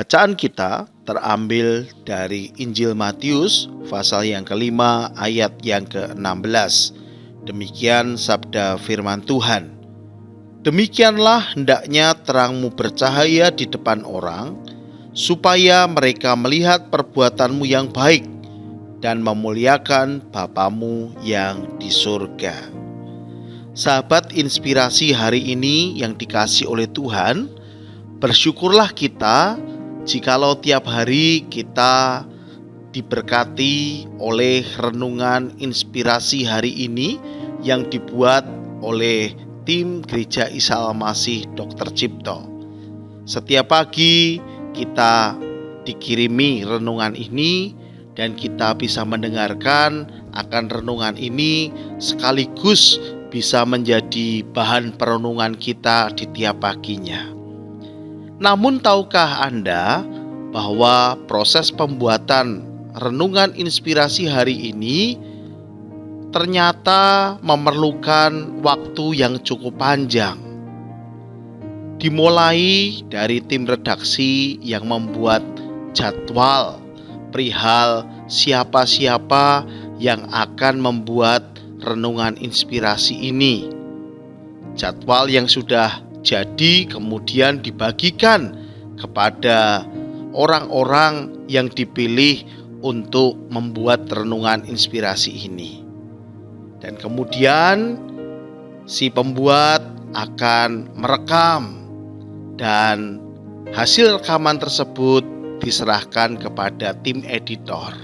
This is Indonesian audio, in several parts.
Bacaan kita terambil dari Injil Matius pasal yang kelima ayat yang ke-16. Demikian sabda firman Tuhan. Demikianlah hendaknya terangmu bercahaya di depan orang, supaya mereka melihat perbuatanmu yang baik dan memuliakan Bapamu yang di surga. Sahabat inspirasi hari ini yang dikasihi oleh Tuhan, bersyukurlah kita jikalau tiap hari kita diberkati oleh renungan inspirasi hari ini yang dibuat oleh tim Gereja Isa Al-Masih Dr. Cipto. Setiap pagi kita dikirimi renungan ini dan kita bisa mendengarkan akan renungan ini sekaligus bisa menjadi bahan perenungan kita di tiap paginya. Namun tahukah Anda bahwa proses pembuatan renungan inspirasi hari ini ternyata memerlukan waktu yang cukup panjang. Dimulai dari tim redaksi yang membuat jadwal perihal siapa-siapa yang akan membuat renungan inspirasi ini. Jadwal yang sudah jadi kemudian dibagikan kepada orang-orang yang dipilih untuk membuat renungan inspirasi ini. Dan kemudian si pembuat akan merekam dan hasil rekaman tersebut diserahkan kepada tim editor.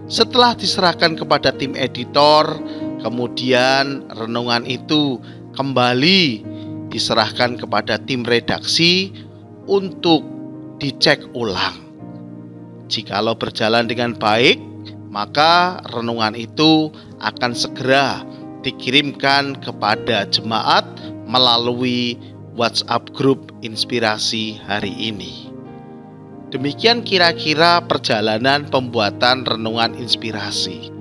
Setelah diserahkan kepada tim editor, kemudian renungan itu kembali diserahkan kepada tim redaksi untuk dicek ulang. Jikalau berjalan dengan baik, maka renungan itu akan segera dikirimkan kepada jemaat melalui WhatsApp grup inspirasi hari ini. Demikian kira-kira perjalanan pembuatan renungan inspirasi.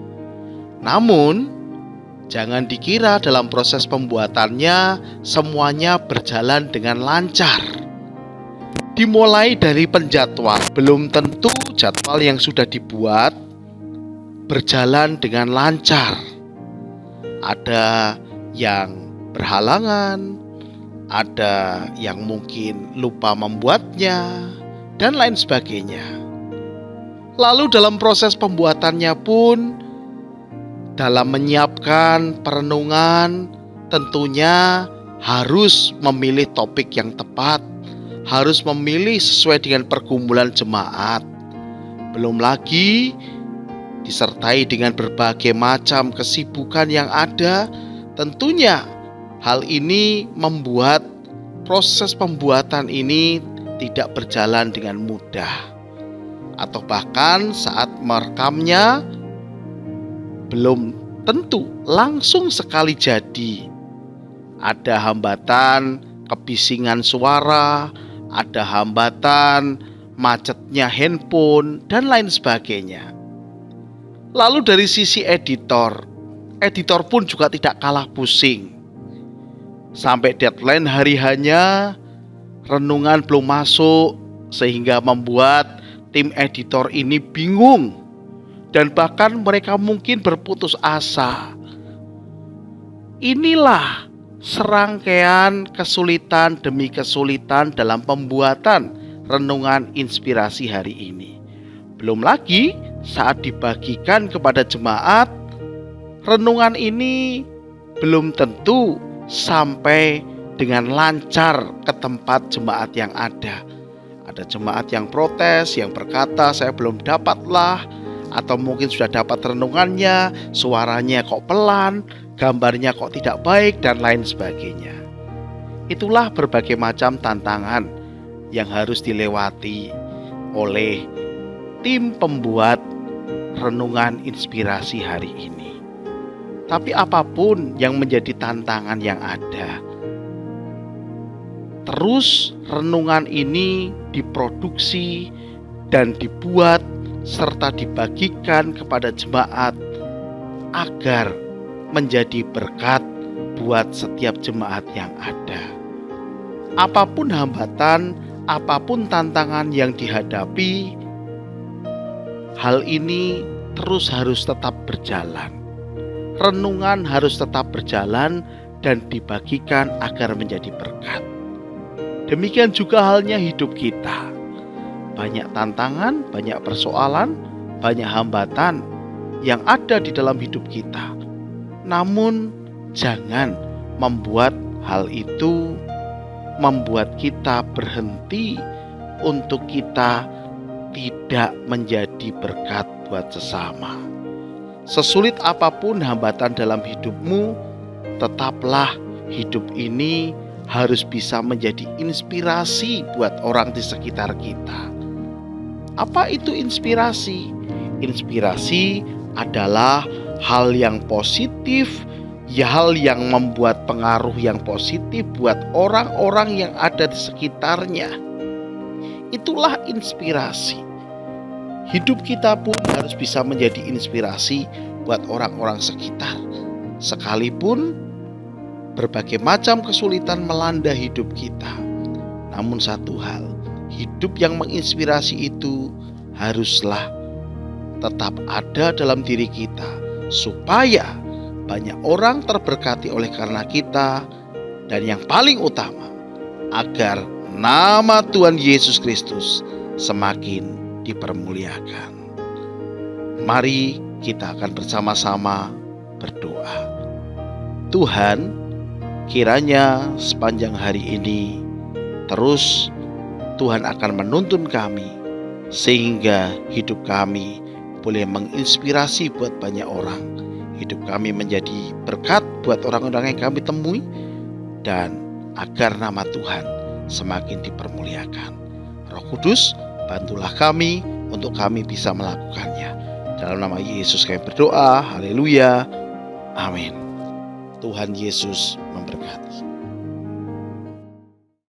Namun, jangan dikira dalam proses pembuatannya semuanya berjalan dengan lancar. Dimulai dari penjadwal, belum tentu jadwal yang sudah dibuat berjalan dengan lancar. Ada yang berhalangan, ada yang mungkin lupa membuatnya, dan lain sebagainya. Lalu dalam proses pembuatannya pun, dalam menyiapkan perenungan tentunya harus memilih topik yang tepat, harus memilih sesuai dengan pergumulan jemaat. Belum lagi disertai dengan berbagai macam kesibukan yang ada, tentunya hal ini membuat proses pembuatan ini tidak berjalan dengan mudah. Atau bahkan saat merekamnya belum tentu langsung sekali jadi. Ada hambatan kebisingan suara, ada hambatan macetnya handphone, dan lain sebagainya. Lalu dari sisi editor pun juga tidak kalah pusing. Sampai deadline hari hanya, renungan belum masuk, sehingga membuat tim editor ini bingung. Dan bahkan mereka mungkin berputus asa. Inilah serangkaian kesulitan demi kesulitan dalam pembuatan renungan inspirasi hari ini. Belum lagi saat dibagikan kepada jemaat, renungan ini belum tentu sampai dengan lancar ke tempat jemaat yang ada. Ada jemaat yang protes, yang berkata saya belum dapatlah, atau mungkin sudah dapat renungannya, suaranya kok pelan, gambarnya kok tidak baik, dan lain sebagainya. Itulah berbagai macam tantangan yang harus dilewati oleh tim pembuat renungan inspirasi hari ini. Tapi apapun yang menjadi tantangan yang ada, terus renungan ini diproduksi dan dibuat serta dibagikan kepada jemaat agar menjadi berkat buat setiap jemaat yang ada. Apapun hambatan, apapun tantangan yang dihadapi, hal ini terus harus tetap berjalan. Renungan harus tetap berjalan dan dibagikan agar menjadi berkat. Demikian juga halnya hidup kita. Banyak tantangan, banyak persoalan, banyak hambatan yang ada di dalam hidup kita. Namun jangan membuat hal itu membuat kita berhenti untuk kita tidak menjadi berkat buat sesama. Sesulit apapun hambatan dalam hidupmu, tetaplah hidup ini harus bisa menjadi inspirasi buat orang di sekitar kita. Apa itu inspirasi? Inspirasi adalah hal yang positif, hal yang membuat pengaruh yang positif buat orang-orang yang ada di sekitarnya. Itulah inspirasi. Hidup kita pun harus bisa menjadi inspirasi buat orang-orang sekitar. Sekalipun berbagai macam kesulitan melanda hidup kita, namun satu hal, hidup yang menginspirasi itu haruslah tetap ada dalam diri kita, supaya banyak orang terberkati oleh karena kita, dan yang paling utama, agar nama Tuhan Yesus Kristus semakin dipermuliakan. Mari kita akan bersama-sama berdoa. Tuhan, kiranya sepanjang hari ini terus Tuhan akan menuntun kami, sehingga hidup kami boleh menginspirasi buat banyak orang. Hidup kami menjadi berkat buat orang-orang yang kami temui, dan agar nama Tuhan semakin dipermuliakan. Roh Kudus, bantulah kami untuk kami bisa melakukannya. Dalam nama Yesus kami berdoa. Haleluya. Amin. Tuhan Yesus memberkati.